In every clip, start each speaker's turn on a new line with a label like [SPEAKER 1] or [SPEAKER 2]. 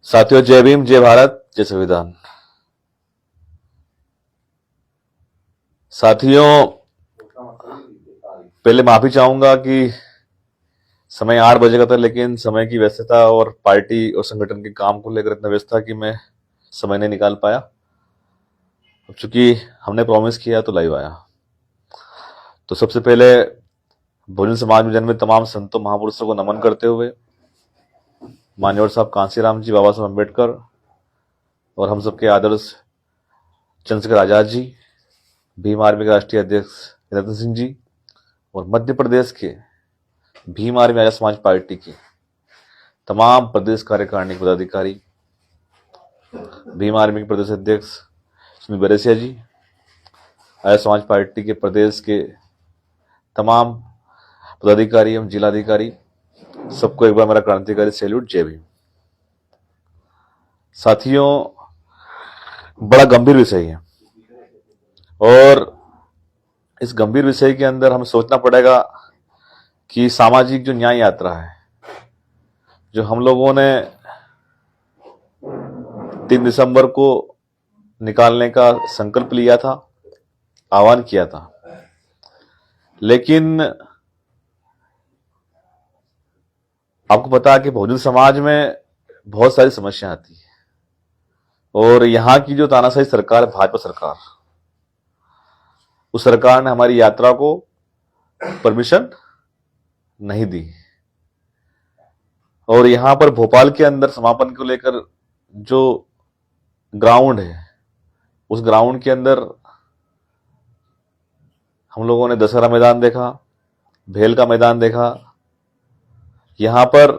[SPEAKER 1] साथियों, जय भीम, जय भारत, जय संविधान। साथियों, पहले माफी चाहूंगा कि समय 8 बजे का था, लेकिन समय की व्यस्तता और पार्टी और संगठन के काम को लेकर इतना व्यस्त था कि मैं समय नहीं निकाल पाया। अब चूंकि हमने प्रॉमिस किया तो लाइव आया। तो सबसे पहले बहुजन समाज में जन्मे तमाम संतों महापुरुषों को नमन करते हुए मान्यवर साहब कांसीराम जी, बाबा साहब अम्बेडकर और हम सबके आदर्श चंद्रशेखर आजाद जी, भीम आर्मी के राष्ट्रीय अध्यक्ष रतन सिंह जी और मध्य प्रदेश के भीम आर्मी आर्य समाज पार्टी के तमाम प्रदेश कार्यकारिणी के पदाधिकारी, भीम आर्मी के प्रदेश अध्यक्ष सुनील बरेसिया जी, आर्य समाज पार्टी के प्रदेश के तमाम पदाधिकारी एवं जिलाधिकारी, सबको एक बार मेरा क्रांतिकारी सैल्यूट, जय भीम। साथियों, बड़ा गंभीर विषय है और इस गंभीर विषय के अंदर हमें सोचना पड़ेगा कि सामाजिक जो न्याय यात्रा है, जो हम लोगों ने 3 दिसंबर को निकालने का संकल्प लिया था, आह्वान किया था, लेकिन आपको पता है कि बहुजन समाज में बहुत सारी समस्या आती है और यहाँ की जो तानाशाही सरकार है, भाजपा सरकार, उस सरकार ने हमारी यात्रा को परमिशन नहीं दी और यहां पर भोपाल के अंदर समापन को लेकर जो ग्राउंड है, उस ग्राउंड के अंदर हम लोगों ने दशहरा मैदान देखा, भेल का मैदान देखा। यहां पर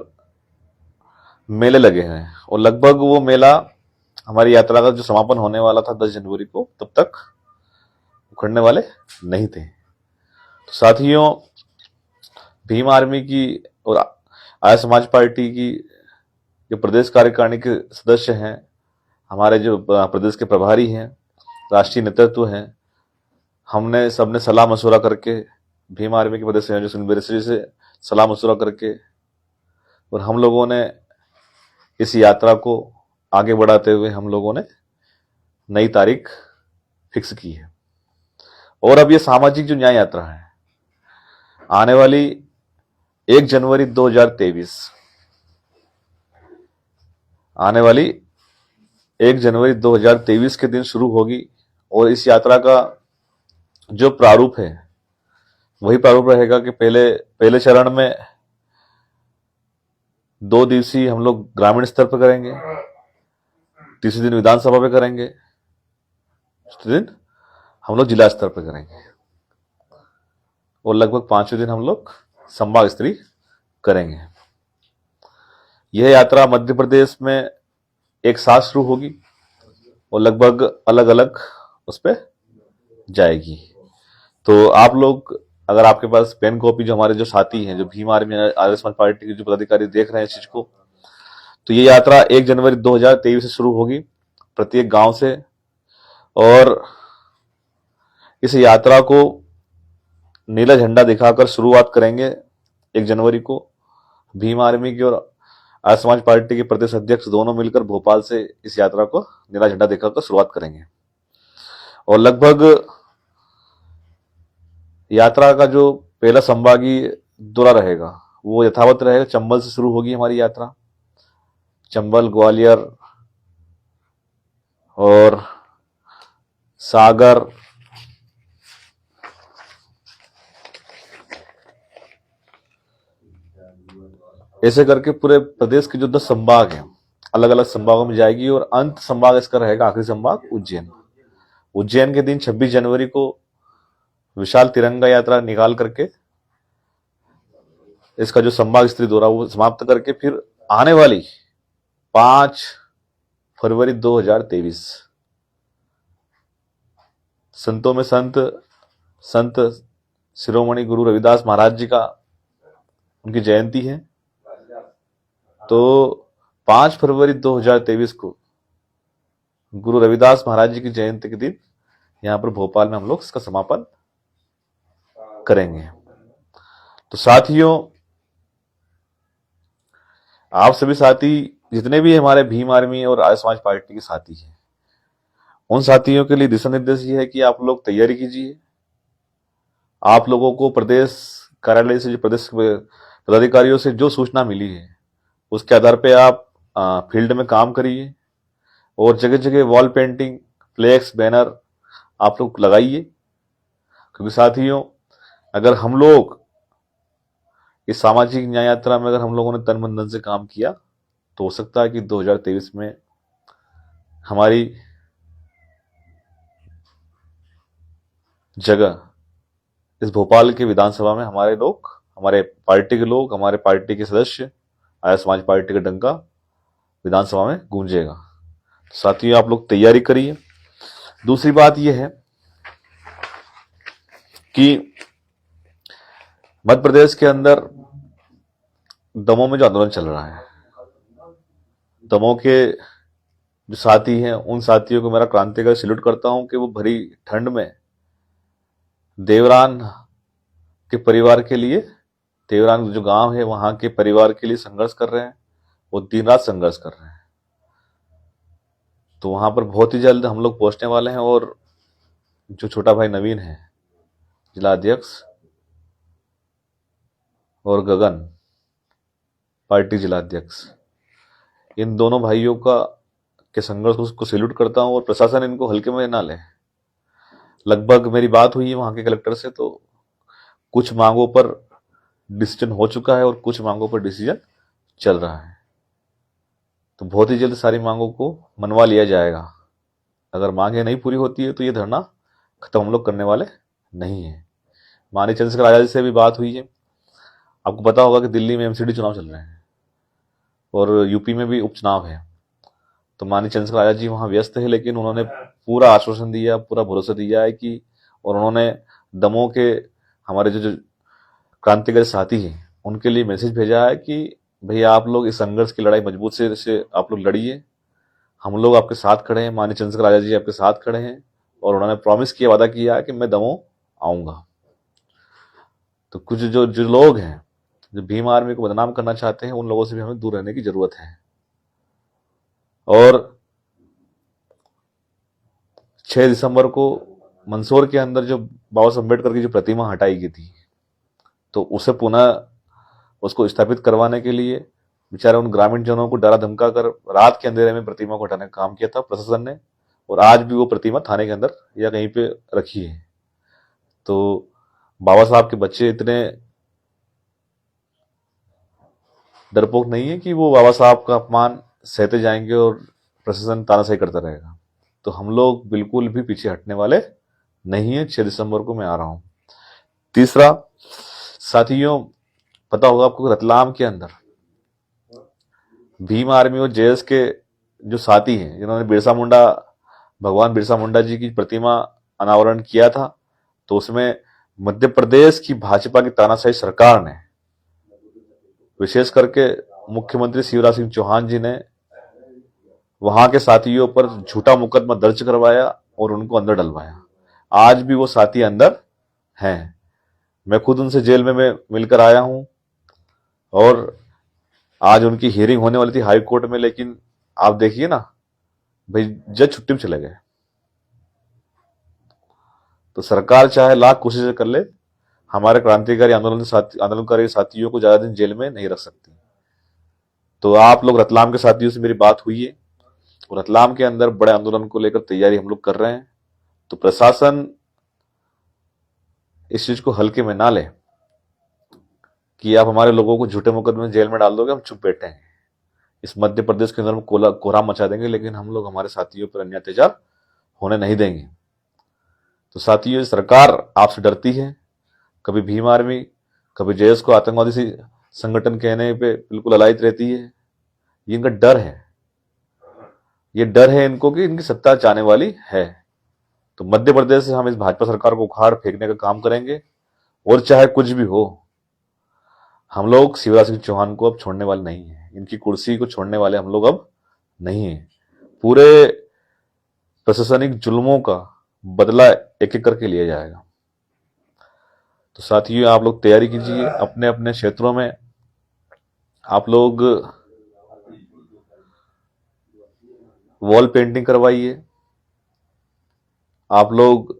[SPEAKER 1] मेले लगे हैं और लगभग वो मेला हमारी यात्रा का जो समापन होने वाला था 10 जनवरी को, तब तक उखड़ने वाले नहीं थे। तो साथियों, भीम आर्मी की और आर्य समाज पार्टी की जो प्रदेश कार्यकारिणी के सदस्य हैं, हमारे जो प्रदेश के प्रभारी हैं, राष्ट्रीय नेतृत्व हैं, हमने सबने सलाह मशवरा करके भीम आर्मी के प्रदेश संयोजक सुनील बरेसिया से सलाह मशवरा करके और हम लोगों ने इस यात्रा को आगे बढ़ाते हुए हम लोगों ने नई तारीख फिक्स की है। और अब ये सामाजिक जो न्याय यात्रा है, आने वाली 1 जनवरी 2023 आने वाली 1 जनवरी 2023 के दिन शुरू होगी और इस यात्रा का जो प्रारूप है वही प्रारूप रहेगा कि पहले चरण में 2 दिवसीय हम लोग ग्रामीण स्तर पर करेंगे, तीसरे दिन विधानसभा पे करेंगे, चौथे दिन हम लोग जिला स्तर पर करेंगे और लगभग 5वें दिन हम लोग संभाग स्तरीय करेंगे। यह यात्रा मध्य प्रदेश में एक साथ शुरू होगी और लगभग अलग अलग उस पर जाएगी। तो आप लोग, अगर आपके पास पेन कॉपी, जो हमारे जो साथी हैं, जो भीम आर्मी आर्य समाज पार्टी के जो पदाधिकारी देख रहे हैं इस चीज को, तो ये यात्रा 1 जनवरी 2023 से शुरू होगी प्रत्येक गांव से और इस यात्रा को नीला झंडा दिखाकर शुरुआत करेंगे 1 जनवरी को। भीम आर्मी की और आर्य समाज पार्टी के प्रदेश अध्यक्ष दोनों मिलकर भोपाल से इस यात्रा को नीला झंडा दिखाकर शुरुआत करेंगे और लगभग यात्रा का जो पहला संभागीय दौरा रहेगा वो यथावत रहेगा। चंबल से शुरू होगी हमारी यात्रा, चंबल, ग्वालियर और सागर, ऐसे करके पूरे प्रदेश के जो 10 संभाग हैं, अलग अलग संभागों में जाएगी और अंत संभाग इसका रहेगा, आखिरी संभाग उज्जैन। उज्जैन के दिन 26 जनवरी को विशाल तिरंगा यात्रा निकाल करके इसका जो संभाग स्तरीय दौरा वो समाप्त करके फिर आने वाली 5 फरवरी 2023 संतों में संत शिरोमणि गुरु रविदास महाराज जी का उनकी जयंती है। तो 5 फरवरी 2023 को गुरु रविदास महाराज जी की जयंती के दिन यहां पर भोपाल में हम लोग इसका समापन करेंगे। तो साथियों, आप सभी साथी जितने भी हमारे भीम आर्मी और आर्य समाज पार्टी के साथी हैं, उन साथियों के लिए दिशा निर्देश ये है कि आप लोग तैयारी कीजिए। आप लोगों को प्रदेश कार्यालय से, जो प्रदेश पदाधिकारियों से जो सूचना मिली है, उसके आधार पे आप फील्ड में काम करिए और जगह जगह वॉल पेंटिंग, फ्लेक्स, बैनर आप लोग लगाइए। क्योंकि साथियों, अगर हम लोग इस सामाजिक न्याय यात्रा में अगर हम लोगों ने तन मन धन से काम किया, तो हो सकता है कि 2023 में हमारी जगह इस भोपाल के विधानसभा में हमारे लोग, हमारे पार्टी के लोग, हमारे पार्टी के सदस्य, आर्य समाज पार्टी का डंका विधानसभा में गूंजेगा। साथियों, आप लोग तैयारी करिए। दूसरी बात यह है कि मध्य प्रदेश के अंदर दमोह में जो आंदोलन चल रहा है, दमोह के जो साथी हैं, उन साथियों को मेरा क्रांतिकारी सैल्यूट करता हूं कि वो भरी ठंड में देवरान के परिवार के लिए, देवरान जो गांव है वहां के परिवार के लिए संघर्ष कर रहे हैं। वो दिन रात संघर्ष कर रहे हैं। तो वहां पर बहुत ही जल्द हम लोग पहुंचने वाले हैं। और जो छोटा भाई नवीन है, जिला अध्यक्ष, और गगन, पार्टी जिला अध्यक्ष, इन दोनों भाइयों का के संघर्ष को सैल्यूट करता हूं। और प्रशासन इनको हल्के में ना ले। लगभग मेरी बात हुई है वहां के कलेक्टर से, तो कुछ मांगों पर डिसीजन हो चुका है और कुछ मांगों पर डिसीजन चल रहा है। तो बहुत ही जल्द सारी मांगों को मनवा लिया जाएगा। अगर मांगे नहीं पूरी होती है तो ये धरना खत्म हम लोग करने वाले नहीं है। माननीय चंद्रशेखर आजाद जी से भी बात हुई है। आपको पता होगा कि दिल्ली में एमसीडी चुनाव चल रहे हैं और यूपी में भी उपचुनाव है। तो माननीय चंद्रशेखर आजाद जी वहां व्यस्त है, लेकिन उन्होंने पूरा आश्वासन दिया, पूरा भरोसा दिया है कि, और उन्होंने दमोह के हमारे जो क्रांतिकारी साथी हैं उनके लिए मैसेज भेजा है कि भैया आप लोग इस संघर्ष की लड़ाई मजबूत से आप लोग लड़िए। हम लोग आपके साथ खड़े हैं। माननीय चंद्रशेखर आजाद जी आपके साथ खड़े हैं और उन्होंने प्रॉमिस किया, वादा किया है कि मैं दमोह आऊंगा। तो कुछ जो जो लोग हैं जो भीम आर्मी को बदनाम करना चाहते हैं, उन लोगों से भी हमें दूर रहने की जरूरत है। और 6 दिसंबर को मंदसौर के अंदर जो बाबा साहब अम्बेडकर की जो प्रतिमा हटाई गई थी, तो उसे पुनः उसको स्थापित करवाने के लिए बेचारे उन ग्रामीण जनों को डरा धमका कर रात के अंधेरे में प्रतिमा को हटाने का काम किया था प्रशासन ने। और आज भी वो प्रतिमा थाने के अंदर या कहीं पे रखी है। तो बाबा साहब के बच्चे इतने डरपोक नहीं है कि वो बाबा साहब का अपमान सहते जाएंगे और प्रशासन तानाशाही करता रहेगा। तो हम लोग बिल्कुल भी पीछे हटने वाले नहीं है। 6 दिसंबर को मैं आ रहा हूं। तीसरा, साथियों, पता होगा आपको रतलाम के अंदर भीम आर्मी और जेएस के जो साथी हैं, जिन्होंने बिरसा मुंडा, भगवान बिरसा मुंडा जी की प्रतिमा अनावरण किया था, तो उसमें मध्य प्रदेश की भाजपा की तानाशाही सरकार ने, विशेष करके मुख्यमंत्री शिवराज सिंह चौहान जी ने वहां के साथियों पर झूठा मुकदमा दर्ज करवाया और उनको अंदर डलवाया। आज भी वो साथी अंदर हैं। मैं खुद उनसे जेल में मैं मिलकर आया हूं और आज उनकी हियरिंग होने वाली थी हाई कोर्ट में, लेकिन आप देखिए ना भाई, जज छुट्टी में चले गए। तो सरकार चाहे लाख कोशिशें कर ले, हमारे क्रांतिकारी आंदोलनकारी साथियों को ज्यादा दिन जेल में नहीं रख सकती। तो आप लोग, रतलाम के साथियों से मेरी बात हुई है और रतलाम के अंदर बड़े आंदोलन को लेकर तैयारी हम लोग कर रहे हैं। तो प्रशासन इस चीज को हल्के में ना ले कि आप हमारे लोगों को झूठे मुकदमे में जेल में डाल दोगे, हम चुप बैठे हैं। इस मध्य प्रदेश के अंदर हम कोहराम मचा देंगे, लेकिन हम लोग हमारे साथियों पर अन्याय अत्याचार होने नहीं देंगे। तो साथियों, सरकार आपसे डरती है। कभी भीम आर्मी, कभी जेएस को आतंकवादी संगठन कहने पे बिल्कुल अलायित रहती है। ये इनका डर है। ये डर है इनको कि इनकी सत्ता जाने वाली है। तो मध्य प्रदेश से हम इस भाजपा सरकार को उखाड़ फेंकने का काम करेंगे। और चाहे कुछ भी हो, हम लोग शिवराज सिंह चौहान को अब छोड़ने वाले नहीं है। इनकी कुर्सी को छोड़ने वाले हम लोग अब नहीं है। पूरे प्रशासनिक जुल्मों का बदला एक एक करके लिया जाएगा। तो साथियों, आप लोग तैयारी कीजिए। अपने अपने क्षेत्रों में आप लोग वॉल पेंटिंग करवाइए। आप लोग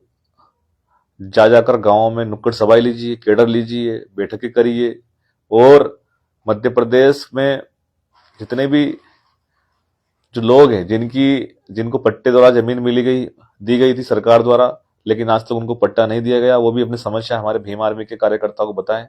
[SPEAKER 1] जा जाकर गांवों में नुक्कड़ सभाएं लीजिए, केडर लीजिए, बैठकें करिए, और मध्य प्रदेश में जितने भी जो लोग हैं जिनको पट्टे द्वारा जमीन दी गई थी सरकार द्वारा, लेकिन आज तक उनको पट्टा नहीं दिया गया, वो भी अपनी समस्या हमारे भीम आर्मी के कार्यकर्ताओं को बताएं।